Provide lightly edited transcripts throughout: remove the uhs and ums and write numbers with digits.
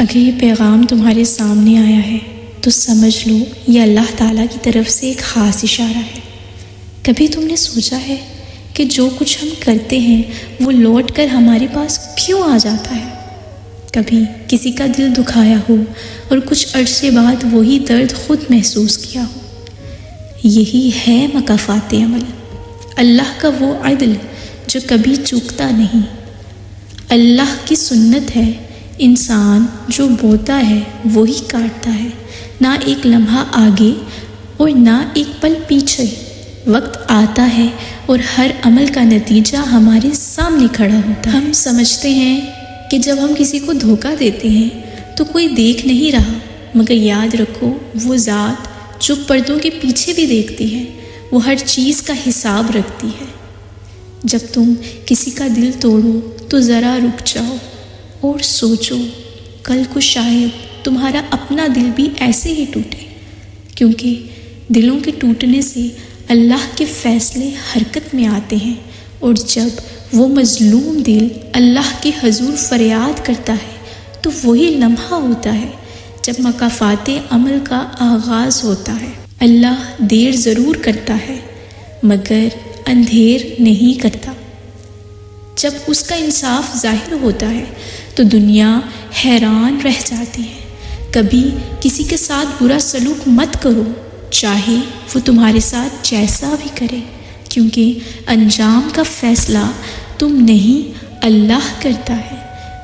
اگر یہ پیغام تمہارے سامنے آیا ہے تو سمجھ لو یہ اللہ تعالیٰ کی طرف سے ایک خاص اشارہ ہے۔ کبھی تم نے سوچا ہے کہ جو کچھ ہم کرتے ہیں وہ لوٹ کر ہمارے پاس کیوں آ جاتا ہے؟ کبھی کسی کا دل دکھایا ہو اور کچھ عرصے بعد وہی درد خود محسوس کیا ہو۔ یہی ہے مکافات عمل، اللہ کا وہ عدل جو کبھی چوکتا نہیں۔ اللہ کی سنت ہے، انسان جو بوتا ہے وہی کاٹتا ہے، نہ ایک لمحہ آگے اور نہ ایک پل پیچھے۔ وقت آتا ہے اور ہر عمل کا نتیجہ ہمارے سامنے کھڑا ہوتا ہے۔ ہم سمجھتے ہیں کہ جب ہم کسی کو دھوکہ دیتے ہیں تو کوئی دیکھ نہیں رہا، مگر یاد رکھو وہ ذات جو پردوں کے پیچھے بھی دیکھتی ہے، وہ ہر چیز کا حساب رکھتی ہے۔ جب تم کسی کا دل توڑو تو ذرا رک جاؤ اور سوچو، کل کو شاید تمہارا اپنا دل بھی ایسے ہی ٹوٹے، کیونکہ دلوں کے ٹوٹنے سے اللہ کے فیصلے حرکت میں آتے ہیں، اور جب وہ مظلوم دل اللہ کے حضور فریاد کرتا ہے تو وہی لمحہ ہوتا ہے جب مکافات عمل کا آغاز ہوتا ہے۔ اللہ دیر ضرور کرتا ہے مگر اندھیر نہیں کرتا۔ جب اس کا انصاف ظاہر ہوتا ہے تو دنیا حیران رہ جاتی ہے۔ کبھی کسی کے ساتھ برا سلوک مت کرو، چاہے وہ تمہارے ساتھ جیسا بھی کرے، کیونکہ انجام کا فیصلہ تم نہیں اللہ کرتا ہے،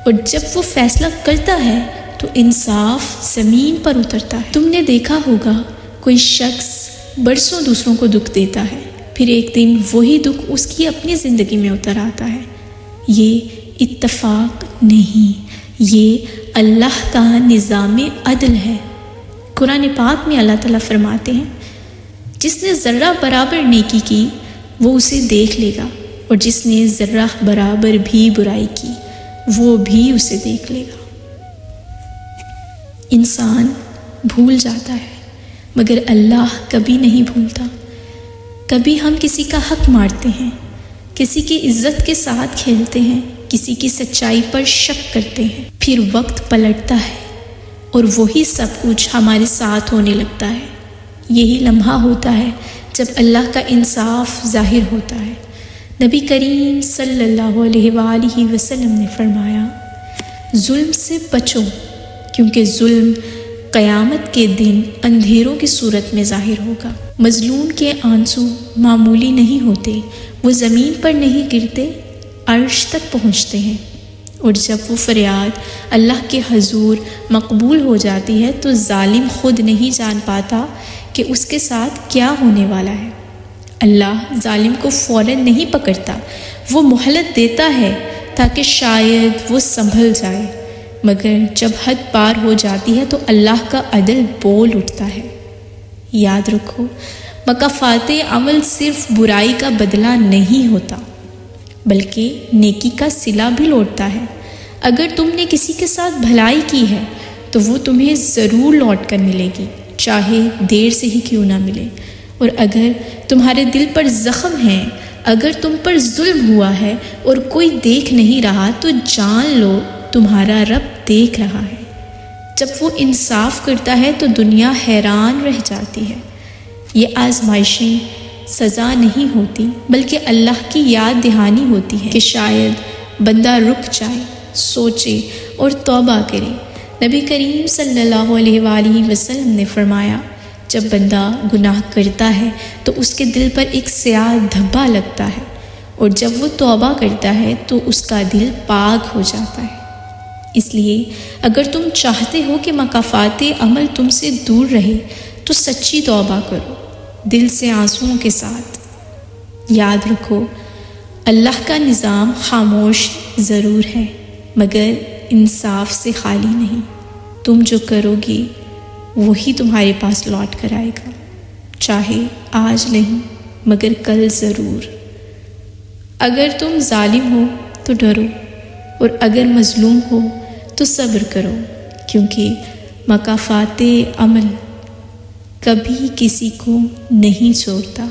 اور جب وہ فیصلہ کرتا ہے تو انصاف زمین پر اترتا ہے۔ تم نے دیکھا ہوگا کوئی شخص برسوں دوسروں کو دکھ دیتا ہے، پھر ایک دن وہی دکھ اس کی اپنی زندگی میں اتر آتا ہے۔ یہ اتفاق نہیں، یہ اللہ کا نظام عدل ہے۔ قرآن پاک میں اللہ تعالیٰ فرماتے ہیں، جس نے ذرہ برابر نیکی کی وہ اسے دیکھ لے گا، اور جس نے ذرہ برابر بھی برائی کی وہ بھی اسے دیکھ لے گا۔ انسان بھول جاتا ہے مگر اللہ کبھی نہیں بھولتا۔ کبھی ہم کسی کا حق مارتے ہیں، کسی کی عزت کے ساتھ کھیلتے ہیں، کسی کی سچائی پر شک کرتے ہیں، پھر وقت پلٹتا ہے اور وہی سب کچھ ہمارے ساتھ ہونے لگتا ہے۔ یہی لمحہ ہوتا ہے جب اللہ کا انصاف ظاہر ہوتا ہے۔ نبی کریم صلی اللہ علیہ وآلہ وسلم نے فرمایا، ظلم سے بچو، کیونکہ ظلم قیامت کے دن اندھیروں کی صورت میں ظاہر ہوگا۔ مظلوم کے آنسو معمولی نہیں ہوتے، وہ زمین پر نہیں گرتے، عرش تک پہنچتے ہیں، اور جب وہ فریاد اللہ کے حضور مقبول ہو جاتی ہے تو ظالم خود نہیں جان پاتا کہ اس کے ساتھ کیا ہونے والا ہے۔ اللہ ظالم کو فوراً نہیں پکڑتا، وہ مہلت دیتا ہے تاکہ شاید وہ سنبھل جائے، مگر جب حد پار ہو جاتی ہے تو اللہ کا عدل بول اٹھتا ہے۔ یاد رکھو، مکافات عمل صرف برائی کا بدلہ نہیں ہوتا بلکہ نیکی کا صلہ بھی لوٹتا ہے۔ اگر تم نے کسی کے ساتھ بھلائی کی ہے تو وہ تمہیں ضرور لوٹ کر ملے گی، چاہے دیر سے ہی کیوں نہ ملے۔ اور اگر تمہارے دل پر زخم ہے، اگر تم پر ظلم ہوا ہے اور کوئی دیکھ نہیں رہا تو جان لو تمہارا رب دیکھ رہا ہے۔ جب وہ انصاف کرتا ہے تو دنیا حیران رہ جاتی ہے۔ یہ آزمائشیں سزا نہیں ہوتی بلکہ اللہ کی یاد دہانی ہوتی ہے کہ شاید بندہ رک جائے، سوچے اور توبہ کرے۔ نبی کریم صلی اللہ علیہ وآلہ وسلم نے فرمایا، جب بندہ گناہ کرتا ہے تو اس کے دل پر ایک سیاہ دھبا لگتا ہے، اور جب وہ توبہ کرتا ہے تو اس کا دل پاک ہو جاتا ہے۔ اس لیے اگر تم چاہتے ہو کہ مکافات عمل تم سے دور رہے تو سچی توبہ کرو، دل سے آنسوؤں کے ساتھ۔ یاد رکھو، اللہ کا نظام خاموش ضرور ہے مگر انصاف سے خالی نہیں۔ تم جو کرو گے وہی تمہارے پاس لوٹ کر آئے گا، چاہے آج نہیں مگر کل ضرور۔ اگر تم ظالم ہو تو ڈرو، اور اگر مظلوم ہو تو صبر کرو، کیونکہ مکافات عمل کبھی کسی کو نہیں چھوڑتا۔